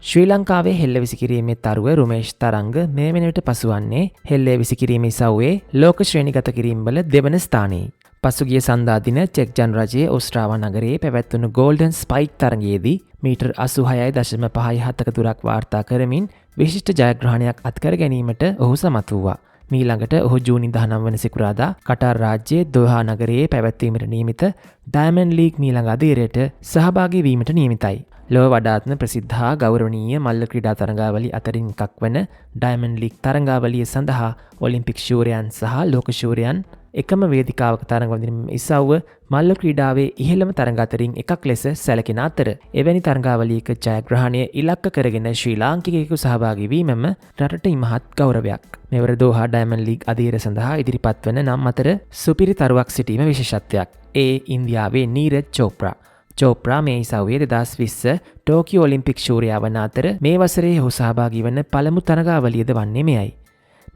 ශ්‍රී ලංකාවේ හෙල්ල විසිකිරීමේ තරුව රුමේෂ් තරංග මේ වෙනවිට පසුවන්නේ හෙල්ලේ විසිකිරීමේ ඉසව්වේ ලෝක ශ්‍රේණිගත කිරීම්වල දෙවන ස්ථානයේ. පසුගිය සඳා දින චෙක් ජනරජයේ ඔස්ට්‍රාවා නගරයේ පැවැත්වුණු ගෝල්ඩන් ස්පයික් තරගයේදී මීටර් 86.57ක දුරක් වාර්තා කරමින් විශිෂ්ට ජයග්‍රහණයක් අත්කර ගැනීමට ඔහු සමත් වූවා. මීළඟට ඔහු ජූනි 19 වන සිකුරාදා කටාර් රාජ්‍යයේ දෝහා නගරයේ පැවැත්වීමට නියමිත ඩයමන්ඩ් ලීග් මීළඟ අදියරයට සහභාගී වීමට නියමිතයි. ලොව වඩාත්ම ප්‍රසිද්ධ හා ගෞරවනීය මල්ල ක්‍රීඩා තරඟාවලි අතරින් එකක් වන ඩයමන්ඩ් ලීග් තරඟාවලිය සඳහා ඔලිම්පික් ශූරයන් සහ ලෝක ශූරයන් එකම වේදිකාවක තරඟවදින ඉසව්ව මල්ල ක්‍රීඩාවේ ඉහළම තරඟ අතරින් එකක් ලෙස සැලකෙන අතර එවැනි තරඟාවලියක ජයග්‍රහණය ඉලක්ක කරගෙන ශ්‍රී ලාංකිකයෙකු සහභාගී වීමම රටට ඉමහත් ගෞරවයක්. මෙවර දෝහා ඩයමන්ඩ් ලීග් අදියර සඳහා ඉදිරිපත් වන නම් අතර සුපිරි තරුවක් සිටීම විශේෂත්වයක්. ඒ ඉන්දියාවේ නීරජ් චෝප්‍රා. චෝප්‍රා මේ ඉසව්වේ 2020 ටෝකියෝ ඔලිම්පික් ශූරයා වන අතර මේ වසරේ ඔහු සහභාගී වන පළමු තරඟාවලියද වන්නේ මෙයයි.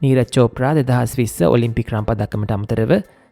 නීරජ් චෝප්‍රා 2020 ඔලිම්පික් රම්පදක්කමට අමතරව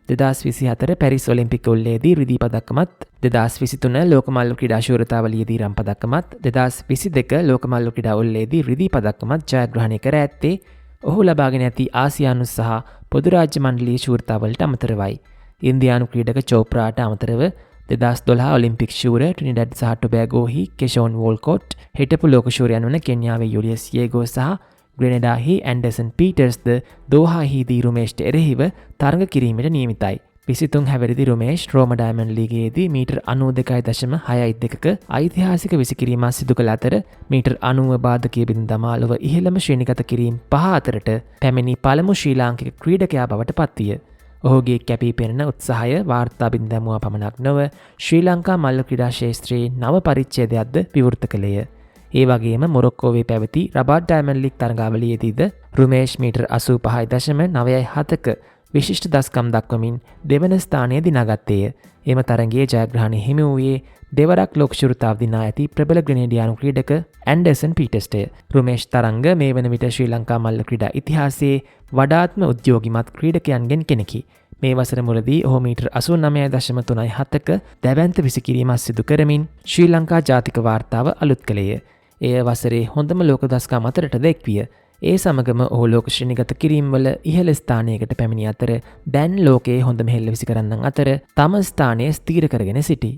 2024 පැරිස් ඔලිම්පික් උළෙලේදී රිදී පදක්කමත් 2023 ලෝක මල්ල ක්‍රීඩා ශූරතාවලියේදී රම් පදක්කමත් 2022 ලෝක මල්ල ක්‍රීඩා උළෙලේදී රිදී පදක්කමත් ජයග්‍රහණය කර ඇත්තේ ඔහු ලබාගෙන ඇති ආසියානු සහ පොදු රාජ්‍ය මණ්ඩලීය ශූරතාවලට අමතරවයි. ඉන්දියානු ක්‍රීඩක චෝප්‍රාට අමතරව 2012 ඔලිම්පික් ශූර ට්‍රිනිඩඩ් සහ ටොබැගෝහි කෙෂෝන් වෝල්කොට්, හිටපු ලෝක ශූරයන් වන කෙන්යාවේ යුලියස් යේගෝ සහ ග්‍රෙනඩාහි ඇන්ඩර්සන් පීටර්ස්ද දෝහාහිදී රුමේෂ්ට එරෙහිව තරඟ කිරීමට නියමිතයි. 23 හැවිරිදි රුමේෂ් රෝම ඩයමන්ඩ් ලීගයේදී මීටර් 92.62ක ඓතිහාසික විසිකිරීමක් සිදු කළ අතර මීටර් 90 බාධකයේ බිඳ දමා ලොව ඉහළම ශ්‍රේණිගත කිරීම් 5 අතරට පැමිණි පළමු ශ්‍රී ලාංකික ක්‍රීඩකයා බවට පත්විය. ඔහුගේ කැපී පෙනෙන උත්සාහය වාර්තා බිඳ දැමුවා පමණක් නොව ශ්‍රී ලංකා මල්ල ක්‍රීඩා ක්ෂේත්‍රයේ නව පරිච්ඡේදයක්ද විවෘත කළේය. ඒ වගේම මොරොක්කෝවේ පැවති රබාට් ඩයමන්ඩ් ලීග් තරඟාවලියේදීද රුමේෂ් මීටර් 85.97ක විශිෂ්ට දස්කම් දක්වමින් දෙවන ස්ථානය දිනාගත්තේය. එම තරගයේ ජයග්‍රහණය හිමි වූයේ දෙවරක් ලෝක ශූරතාව දිනා ඇති ප්‍රබල ග්‍රෙනේඩියානු ක්‍රීඩක ඇන්ඩර්සන් පීටර්ස්ටය. රුමේෂ් තරංග මේ වන විට ශ්‍රී ලංකා මල්ල ක්‍රීඩා ඉතිහාසයේ වඩාත්ම උද්‍යෝගිමත් ක්‍රීඩකයන්ගෙන් කෙනෙකි. මේ වසර මුලදී ඔහු මීටර් 89.37ක දැවැන්ත විසිකිරීමක් සිදු කරමින් ශ්‍රී ලංකා ජාතික වාර්තාව අලුත් කළේය. එය වසරේ හොඳම ලෝක දස්කම් අතරට දැක්විය. ඒ සමගම ඔහු ලෝක ශ්‍රේණිගත කිරීම්වල ඉහළ ස්ථානයකට පැමිණි අතර දැන් ලෝකයේ හොඳම හෙල්ල විසි කරන්නන් අතර තම ස්ථානය ස්ථීර කරගෙන සිටි.